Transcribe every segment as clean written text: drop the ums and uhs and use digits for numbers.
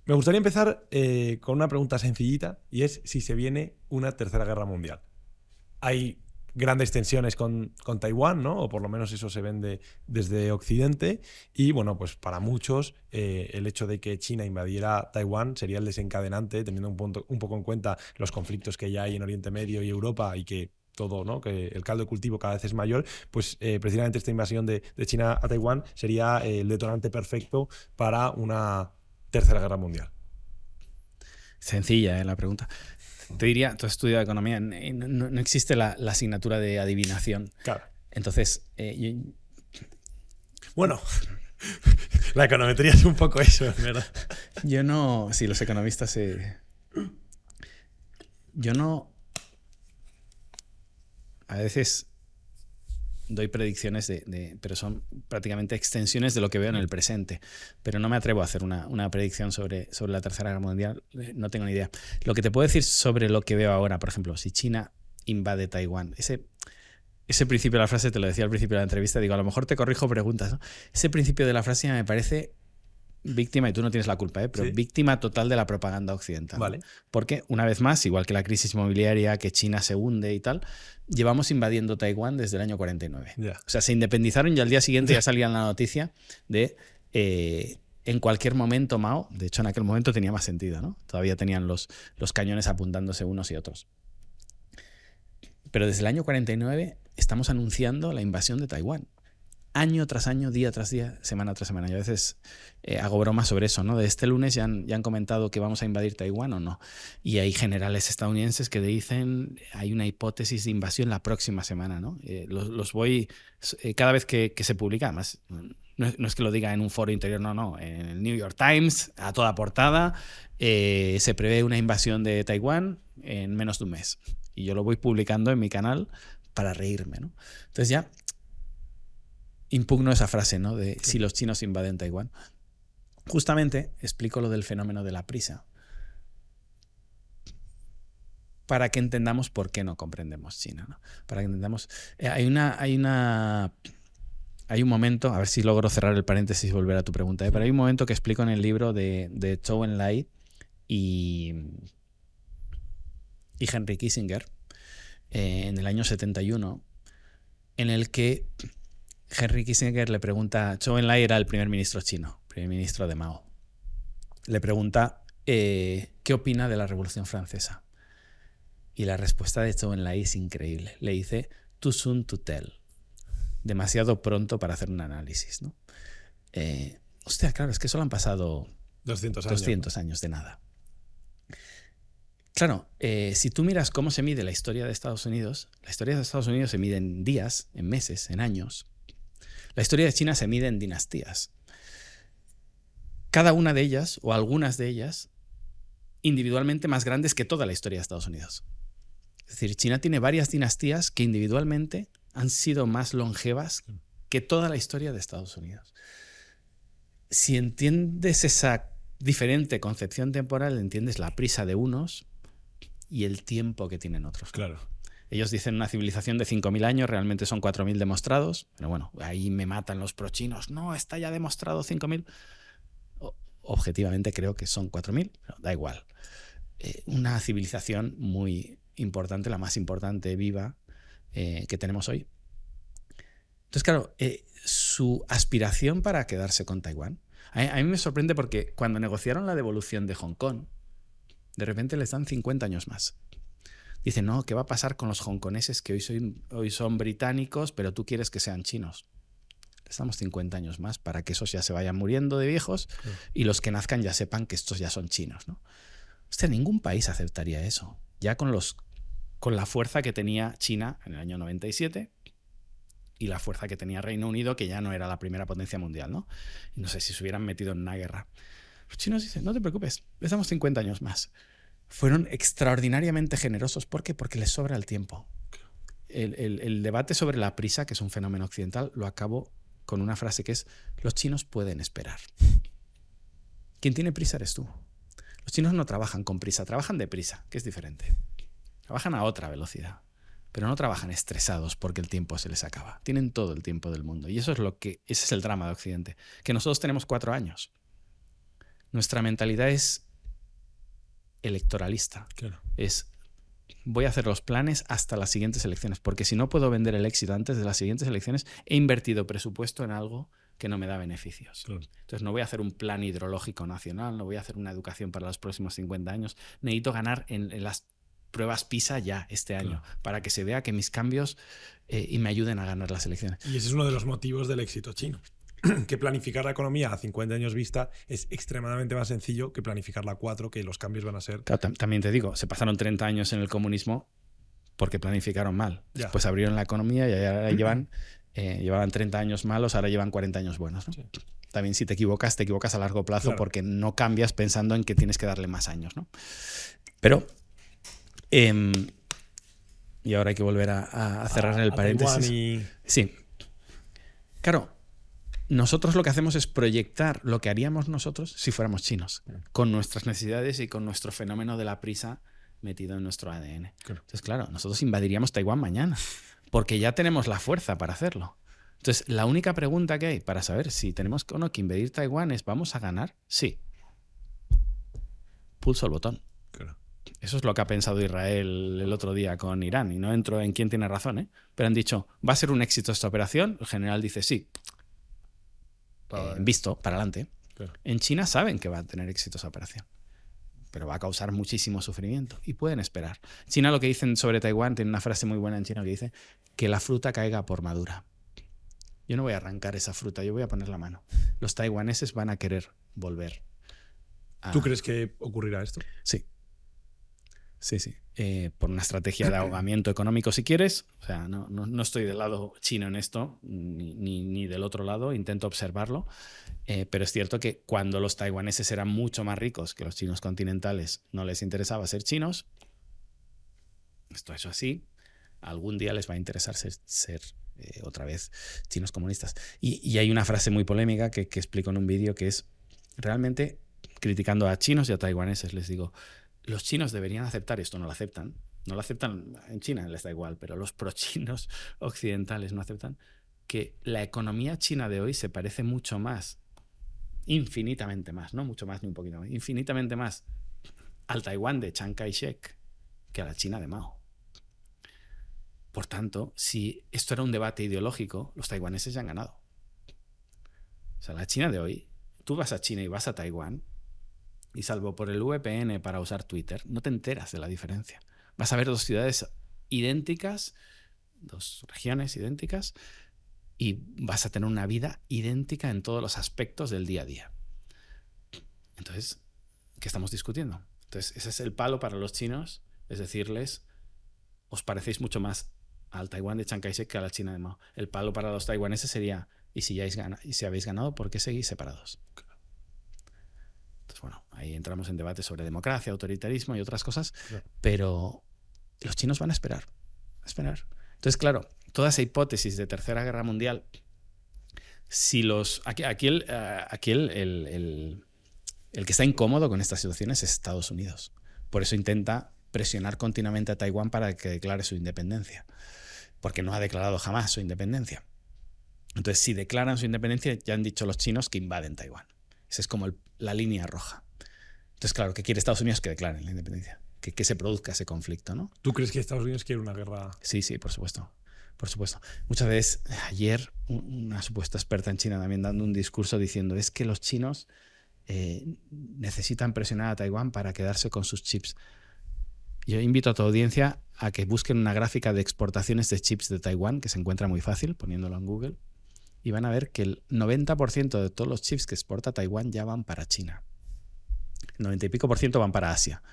Me gustaría empezar con una pregunta sencillita y es si se viene una tercera guerra mundial. Hay grandes tensiones con Taiwán, ¿no? O por lo menos eso se vende desde Occidente. Y bueno, pues para muchos el hecho de que China invadiera Taiwán sería el desencadenante, teniendo un poco en cuenta los conflictos que ya hay en Oriente Medio y Europa y que todo, ¿no? Que el caldo de cultivo cada vez es mayor, pues precisamente esta invasión de China a Taiwán sería el detonante perfecto para una tercera guerra mundial. Sencilla, la pregunta. Te diría, tú has estudiado economía, no existe la asignatura de adivinación. Claro. Entonces, bueno, la econometría es un poco eso, ¿verdad? yo no, sí, los economistas, yo no, a veces doy predicciones pero son prácticamente extensiones de lo que veo en el presente. Pero no me atrevo a hacer una predicción sobre la Tercera Guerra Mundial. No tengo ni idea. Lo que te puedo decir sobre lo que veo ahora, por ejemplo, si China invade Taiwán, ese principio de la frase, te lo decía al principio de la entrevista, digo, a lo mejor te corrijo preguntas, ¿no? Ese principio de la frase me parece víctima, y tú no tienes la culpa, pero ¿Sí? Víctima total de la propaganda occidental. Vale. Porque, una vez más, igual que la crisis inmobiliaria, que China se hunde y tal, llevamos invadiendo Taiwán desde el año 49. Yeah. O sea, se independizaron y al día siguiente ya salía la noticia de en cualquier momento Mao, de hecho en aquel momento tenía más sentido, ¿no? Todavía tenían los cañones apuntándose unos y otros. Pero desde el año 49 estamos anunciando la invasión de Taiwán. Año tras año, día tras día, semana tras semana. Yo a veces hago bromas sobre eso, ¿no? De este lunes ya han comentado que vamos a invadir Taiwán o no. Y hay generales estadounidenses que dicen hay una hipótesis de invasión la próxima semana, ¿no? Los voy cada vez que se publica, además, no es que lo diga en un foro interior, no. En el New York Times, a toda portada, se prevé una invasión de Taiwán en menos de un mes. Y yo lo voy publicando en mi canal para reírme, ¿no? Entonces ya impugno esa frase, ¿no? De si los chinos invaden Taiwán. Justamente explico lo del fenómeno de la prisa para que entendamos por qué no comprendemos China, ¿no? Para que entendamos... Hay un momento, a ver si logro cerrar el paréntesis y volver a tu pregunta, pero hay un momento que explico en el libro de Zhou Enlai y Henry Kissinger en el año 71, en el que Henry Kissinger le pregunta, Zhou Enlai era el primer ministro chino, primer ministro de Mao, le pregunta ¿qué opina de la Revolución Francesa? Y la respuesta de Zhou Enlai es increíble. Le dice, too soon to tell. Demasiado pronto para hacer un análisis, ¿no? Hostia, claro, es que solo han pasado 200 años de nada. Claro, si tú miras cómo se mide la historia de Estados Unidos, la historia de Estados Unidos se mide en días, en meses, en años. La historia de China se mide en dinastías. Cada una de ellas, o algunas de ellas, individualmente más grandes que toda la historia de Estados Unidos. Es decir, China tiene varias dinastías que individualmente han sido más longevas que toda la historia de Estados Unidos. Si entiendes esa diferente concepción temporal, entiendes la prisa de unos y el tiempo que tienen otros. Claro. Ellos dicen una civilización de 5.000 años, realmente son 4.000 demostrados, pero bueno, ahí me matan los prochinos. No, está ya demostrado 5.000. Objetivamente creo que son 4.000, pero da igual. Una civilización muy importante, la más importante viva que tenemos hoy. Entonces, claro, su aspiración para quedarse con Taiwán, a mí me sorprende porque cuando negociaron la devolución de Hong Kong, de repente les dan 50 años más. Dicen, no, ¿qué va a pasar con los hongkoneses que hoy son británicos, pero tú quieres que sean chinos? Les damos 50 años más para que esos ya se vayan muriendo de viejos y los que nazcan ya sepan que estos ya son chinos, ¿no? Hostia, ningún país aceptaría eso. Ya con la fuerza que tenía China en el año 97 y la fuerza que tenía Reino Unido, que ya no era la primera potencia mundial, ¿no? Y no sé si se hubieran metido en una guerra. Los chinos dicen, no te preocupes, les damos 50 años más. Fueron extraordinariamente generosos. ¿Por qué? Porque les sobra el tiempo. El debate sobre la prisa, que es un fenómeno occidental, lo acabo con una frase que es, los chinos pueden esperar. Quien tiene prisa eres tú. Los chinos no trabajan con prisa, trabajan deprisa, que es diferente. Trabajan a otra velocidad, pero no trabajan estresados porque el tiempo se les acaba. Tienen todo el tiempo del mundo. Y ese es el drama de Occidente, que nosotros tenemos 4 años. nuestra mentalidad es electoralista. Claro. Es voy a hacer los planes hasta las siguientes elecciones, porque si no puedo vender el éxito antes de las siguientes elecciones, he invertido presupuesto en algo que no me da beneficios. Claro. Entonces no voy a hacer un plan hidrológico nacional, no voy a hacer una educación para los próximos 50 años. Necesito ganar en las pruebas PISA ya este año, Claro. para que se vea que mis cambios y me ayuden a ganar las elecciones. Y ese es uno de los motivos del éxito chino. Que planificar la economía a 50 años vista es extremadamente más sencillo que planificarla a 4, que los cambios van a ser... Claro, también te digo, se pasaron 30 años en el comunismo porque planificaron mal. Ya. Después abrieron la economía y ahora llevaban 30 años malos, ahora llevan 40 años buenos, ¿no? Sí. También si te equivocas a largo plazo, Claro. porque no cambias pensando en que tienes que darle más años, ¿no? Pero... y ahora hay que volver a cerrar el paréntesis. Taiwán y... Sí. Claro, nosotros lo que hacemos es proyectar lo que haríamos nosotros si fuéramos chinos, con nuestras necesidades y con nuestro fenómeno de la prisa metido en nuestro ADN. Claro. Entonces, claro, nosotros invadiríamos Taiwán mañana, porque ya tenemos la fuerza para hacerlo. Entonces, la única pregunta que hay para saber si tenemos o no que invadir Taiwán es, ¿vamos a ganar? Sí. Pulso el botón. Claro. Eso es lo que ha pensado Israel el otro día con Irán, y no entro en quién tiene razón, ¿eh? Pero han dicho, ¿va a ser un éxito esta operación? El general dice, sí. Visto, para adelante. Claro. En China saben que va a tener éxito esa operación, pero va a causar muchísimo sufrimiento y pueden esperar. China, lo que dicen sobre Taiwán, tiene una frase muy buena en China que dice que la fruta caiga por madura. Yo no voy a arrancar esa fruta, yo voy a poner la mano. Los taiwaneses van a querer volver a... ¿Tú crees que ocurrirá esto? Sí. Sí, sí. Por una estrategia de ahogamiento económico, si quieres. O sea, no estoy del lado chino en esto, ni del otro lado, intento observarlo. Pero es cierto que cuando los taiwaneses eran mucho más ricos que los chinos continentales, no les interesaba ser chinos. Esto es así. Algún día les va a interesar ser otra vez chinos comunistas. Y hay una frase muy polémica que explico en un vídeo, que es realmente criticando a chinos y a taiwaneses. Les digo, los chinos deberían aceptar esto, no lo aceptan. No lo aceptan en China, les da igual, pero los pro-chinos occidentales no aceptan que la economía china de hoy se parece mucho más, infinitamente más, no mucho más ni un poquito más, infinitamente más al Taiwán de Chiang Kai-shek que a la China de Mao. Por tanto, si esto era un debate ideológico, los taiwaneses ya han ganado. O sea, la China de hoy, tú vas a China y vas a Taiwán, y salvo por el VPN para usar Twitter, no te enteras de la diferencia. Vas a ver dos ciudades idénticas, dos regiones idénticas, y vas a tener una vida idéntica en todos los aspectos del día a día. Entonces, ¿qué estamos discutiendo? Entonces, ese es el palo para los chinos, es decirles, os parecéis mucho más al Taiwán de Chiang Kai-shek que a la China de Mao. El palo para los taiwaneses sería, y si habéis ganado, ¿por qué seguís separados? Entonces, bueno, ahí entramos en debate sobre democracia, autoritarismo y otras cosas, claro. Pero los chinos van a esperar. Entonces, claro, toda esa hipótesis de Tercera Guerra Mundial, si aquí el que está incómodo con estas situaciones es Estados Unidos. Por eso intenta presionar continuamente a Taiwán para que declare su independencia, porque no ha declarado jamás su independencia. Entonces, si declaran su independencia, ya han dicho los chinos que invaden Taiwán. Esa es como la línea roja. Entonces, claro, ¿qué quiere Estados Unidos? Que declaren la independencia, que se produzca ese conflicto, ¿no? ¿Tú crees que Estados Unidos quiere una guerra? Sí, por supuesto. Por supuesto. Muchas veces, ayer, una supuesta experta en China también dando un discurso diciendo, es que los chinos necesitan presionar a Taiwán para quedarse con sus chips. Yo invito a tu audiencia a que busquen una gráfica de exportaciones de chips de Taiwán, que se encuentra muy fácil poniéndolo en Google, y van a ver que el 90% de todos los chips que exporta Taiwán ya van para China. El 90 y pico % van para Asia,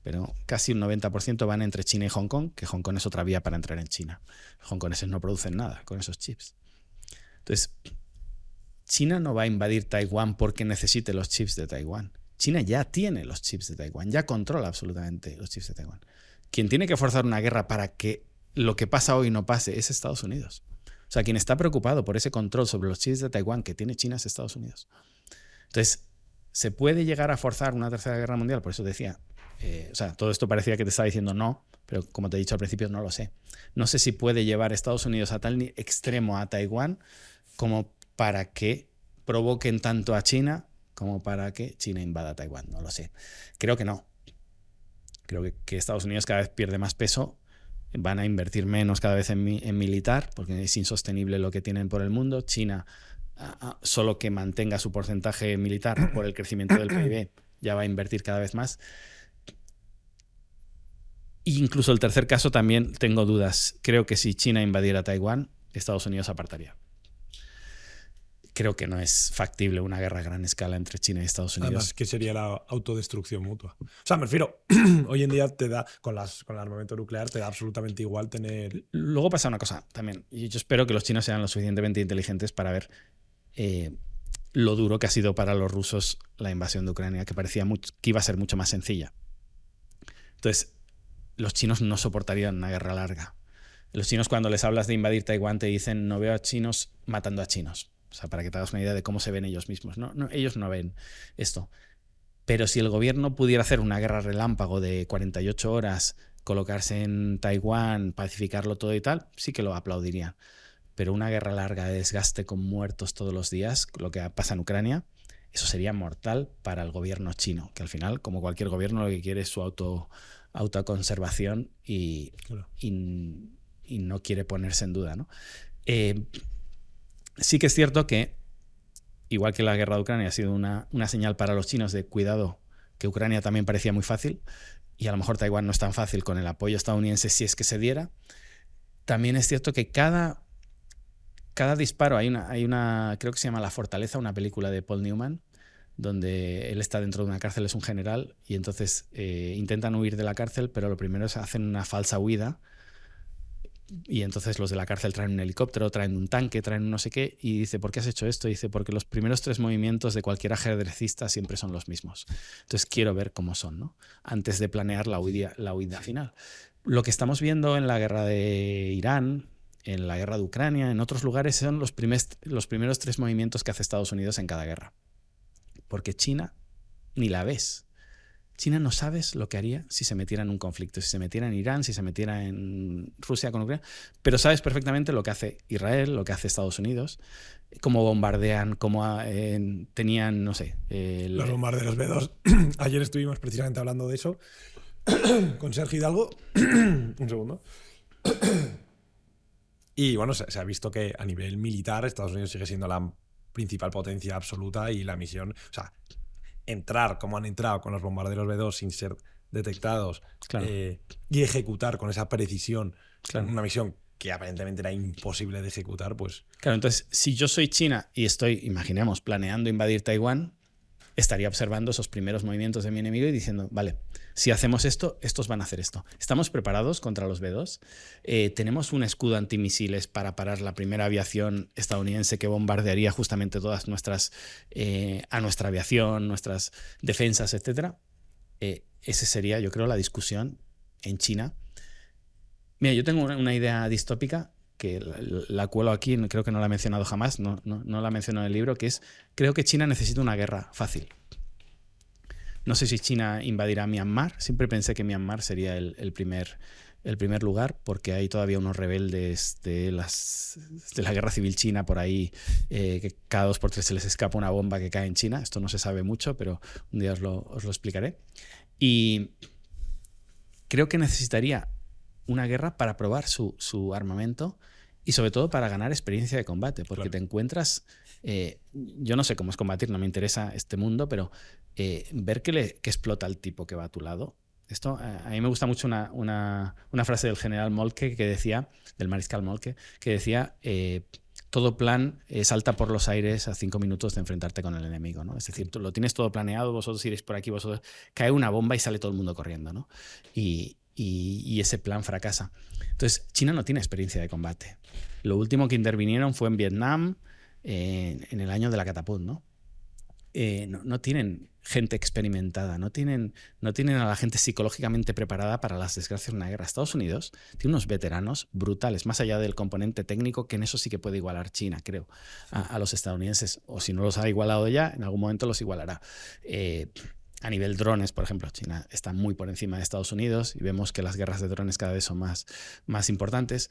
pero casi un 90% van entre China y Hong Kong, que Hong Kong es otra vía para entrar en China. Los hongkoneses no producen nada con esos chips. Entonces, China no va a invadir Taiwán porque necesite los chips de Taiwán. China ya tiene los chips de Taiwán, ya controla absolutamente los chips de Taiwán. Quien tiene que forzar una guerra para que lo que pasa hoy no pase es Estados Unidos. O sea, quien está preocupado por ese control sobre los chips de Taiwán que tiene China es Estados Unidos. Entonces, ¿se puede llegar a forzar una tercera guerra mundial? Por eso decía, todo esto parecía que te estaba diciendo no, pero como te he dicho al principio, no lo sé. No sé si puede llevar Estados Unidos a tal extremo a Taiwán como para que provoquen tanto a China como para que China invada Taiwán. No lo sé. Creo que no. Creo que Estados Unidos cada vez pierde más peso. Van a invertir menos cada vez en militar, porque es insostenible lo que tienen por el mundo. China, solo que mantenga su porcentaje militar por el crecimiento del PIB, ya va a invertir cada vez más. E incluso el tercer caso también tengo dudas. Creo que si China invadiera Taiwán, Estados Unidos apartaría. Creo que no es factible una guerra a gran escala entre China y Estados Unidos. Además, que sería la autodestrucción mutua. O sea, me refiero, hoy en día te da, con el armamento nuclear, te da absolutamente igual tener... Luego pasa una cosa también, y yo espero que los chinos sean lo suficientemente inteligentes para ver lo duro que ha sido para los rusos la invasión de Ucrania, que parecía que iba a ser mucho más sencilla. Entonces, los chinos no soportarían una guerra larga. Los chinos, cuando les hablas de invadir Taiwán, te dicen: no veo a chinos matando a chinos. O sea, para que te hagas una idea de cómo se ven ellos mismos. No, ellos no ven esto. Pero si el gobierno pudiera hacer una guerra relámpago de 48 horas, colocarse en Taiwán, pacificarlo todo y tal, sí que lo aplaudirían. Pero una guerra larga de desgaste con muertos todos los días, lo que pasa en Ucrania, eso sería mortal para el gobierno chino, que al final, como cualquier gobierno, lo que quiere es su autoconservación y no quiere ponerse en duda, ¿no? Sí que es cierto que, igual que la guerra de Ucrania ha sido una señal para los chinos de cuidado, que Ucrania también parecía muy fácil, y a lo mejor Taiwán no es tan fácil con el apoyo estadounidense si es que se diera, también es cierto que cada disparo, hay una, creo que se llama La Fortaleza, una película de Paul Newman, donde él está dentro de una cárcel, es un general, y entonces intentan huir de la cárcel, pero lo primero es hacen una falsa huida, y entonces los de la cárcel traen un helicóptero, traen un tanque, traen un no sé qué, y dice: ¿por qué has hecho esto? Y dice: porque los primeros 3 movimientos de cualquier ajedrecista siempre son los mismos. Entonces quiero ver cómo son, ¿no? Antes de planear la huida final. Lo que estamos viendo en la guerra de Irán, en la guerra de Ucrania, en otros lugares, son los primeros 3 movimientos que hace Estados Unidos en cada guerra. Porque China ni la ves. China no sabes lo que haría si se metiera en un conflicto, si se metiera en Irán, si se metiera en Rusia con Ucrania, pero sabes perfectamente lo que hace Israel, lo que hace Estados Unidos, cómo bombardean, cómo tenían, no sé... Los bombarderos B2. Ayer estuvimos precisamente hablando de eso con Sergio Hidalgo. Un segundo. Y bueno, se ha visto que a nivel militar Estados Unidos sigue siendo la principal potencia absoluta, y la misión... O sea, entrar como han entrado con los bombarderos B2 sin ser detectados, claro, y ejecutar con esa precisión, claro, una misión que aparentemente era imposible de ejecutar, pues... Claro, entonces, si yo soy China y estoy, imaginemos, planeando invadir Taiwán, estaría observando esos primeros movimientos de mi enemigo y diciendo: vale, si hacemos esto, estos van a hacer esto. ¿Estamos preparados contra los B2? ¿Tenemos un escudo antimisiles para parar la primera aviación estadounidense que bombardearía justamente todas a nuestra aviación, nuestras defensas, etcétera? Esa sería, yo creo, la discusión en China. Mira, yo tengo una idea distópica que la cuelo aquí, creo que no la he mencionado jamás, no la menciono en el libro, que es: creo que China necesita una guerra fácil. No sé si China invadirá Myanmar. Siempre pensé que Myanmar sería el primer lugar, porque hay todavía unos rebeldes de la guerra civil china por ahí, que cada 2 por 3 se les escapa una bomba que cae en China. Esto no se sabe mucho, pero un día os lo explicaré. Y creo que necesitaría una guerra para probar su armamento y sobre todo para ganar experiencia de combate, porque claro, te encuentras... yo no sé cómo es combatir, no me interesa este mundo, pero ver que explota el tipo que va a tu lado. Esto, a mí me gusta mucho una frase del general Moltke, que decía, del mariscal Moltke, que decía: todo plan salta por los aires a 5 minutos de enfrentarte con el enemigo, ¿no? Es decir, tú lo tienes todo planeado, vosotros iréis por aquí, cae una bomba y sale todo el mundo corriendo, ¿no? Y ese plan fracasa. Entonces, China no tiene experiencia de combate. Lo último que intervinieron fue en Vietnam, en el año de la catapult, ¿no? No tienen gente experimentada, no tienen a la gente psicológicamente preparada para las desgracias de una guerra. Estados Unidos tiene unos veteranos brutales, más allá del componente técnico, que en eso sí que puede igualar China, creo, a los estadounidenses, o si no los ha igualado ya, en algún momento los igualará. A nivel drones, por ejemplo, China está muy por encima de Estados Unidos, y vemos que las guerras de drones cada vez son más importantes.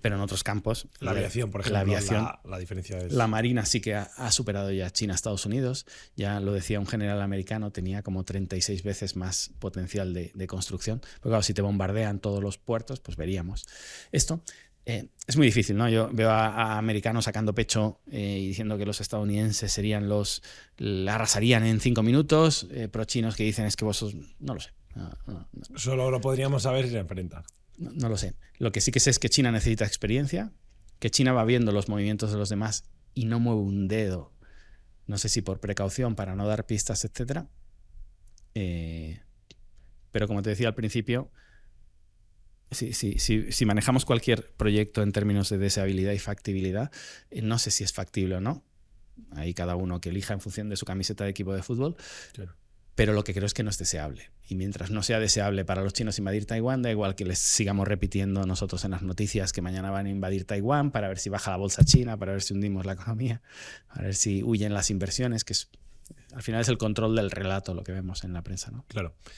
Pero en otros campos, La aviación, por ejemplo, la aviación, la diferencia es... la marina sí que ha superado ya a China, Estados Unidos. Ya lo decía un general americano, tenía como 36 veces más potencial de construcción. Porque claro, si te bombardean todos los puertos, pues veríamos. Esto es muy difícil, ¿no? Yo veo a americanos sacando pecho y diciendo que los estadounidenses serían la arrasarían en 5 minutos, pro chinos que dicen es que vosotros... No lo sé. No. Solo lo podríamos saber si se enfrentan. No lo sé. Lo que sí que sé es que China necesita experiencia, que China va viendo los movimientos de los demás y no mueve un dedo. No sé si por precaución, para no dar pistas, etc. Pero como te decía al principio, si manejamos cualquier proyecto en términos de deseabilidad y factibilidad, no sé si es factible o no. Ahí cada uno que elija en función de su camiseta de equipo de fútbol. Claro. Pero lo que creo es que no es deseable. Y mientras no sea deseable para los chinos invadir Taiwán, da igual que les sigamos repitiendo nosotros en las noticias que mañana van a invadir Taiwán para ver si baja la bolsa china, para ver si hundimos la economía, para ver si huyen las inversiones, que al final es el control del relato lo que vemos en la prensa, ¿no? Claro.